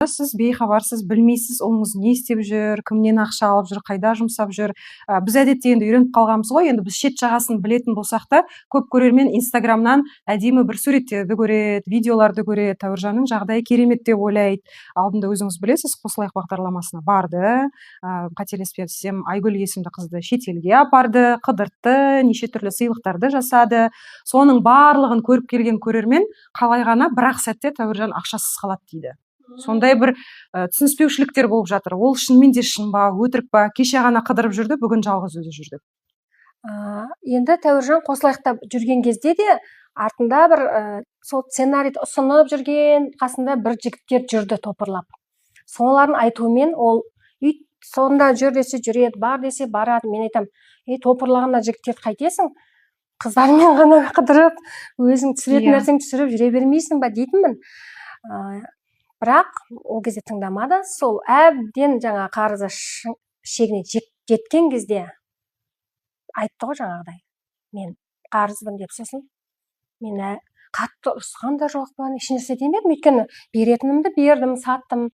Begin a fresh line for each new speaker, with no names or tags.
сіз бейхабарсыз, білмейсіз, ұлыңыз не істеп жүр, кімнен ақша алып жүр, қайда жұмсап жүр. Біз әдетте енді үйреніп қалғанбыз ғой, енді біз шет жағасын білетін болсақ та, көп көрермен Инстаграмнан әдемі бір суреттерді көреді, видеоларды көреді, Тәуіржанның жағдайы керемет деп ойлайды. Алдында өзіңіз білесіз, Қосылайық бағдарламасына барды, қателеспесем, Айгүл есімді қызды шетелге апарды, қыдыртты, неше түрлі сыйлықтарды жасады. Соның барлығын көріп келген көрермен қалай ғана бір-ақ сәтте Тәуіржан ақшасыз қалады дейді. Сондай бір түсініспеушіліктер болып жатыр. Ол шынымен де шын ба, өтірік па? Кеше ғана қыдырып жүрді, бүгін жалғыз өзі жүрді.
Енді Тәуіржан Қосылайықта жүрген кезде де артында бір сол сценарийді ұсынып жүрген, қасында бір жігіттер жүрді топырлап. Солардың айтуымен ол сонда жүр десе жүреді, бар десе барады. Мен айтам, топырлағанда жігіттерді қайтесің? Қыздармен ғана қыдырып, өзің түсіретін нәрсеңді түсіріп жүре бермейсің ба дейтінмін. Бірақ ол кезде тыңдамады. Сол әбден жаңа қарызы шегіне жеткен кезде айтты ғой жаңағыдай. Мен қарызбын деп, сосын мен қатты ұрысқан да жоқпын, ешнәрсе демедім, өйткені беретінімді бердім, саттым.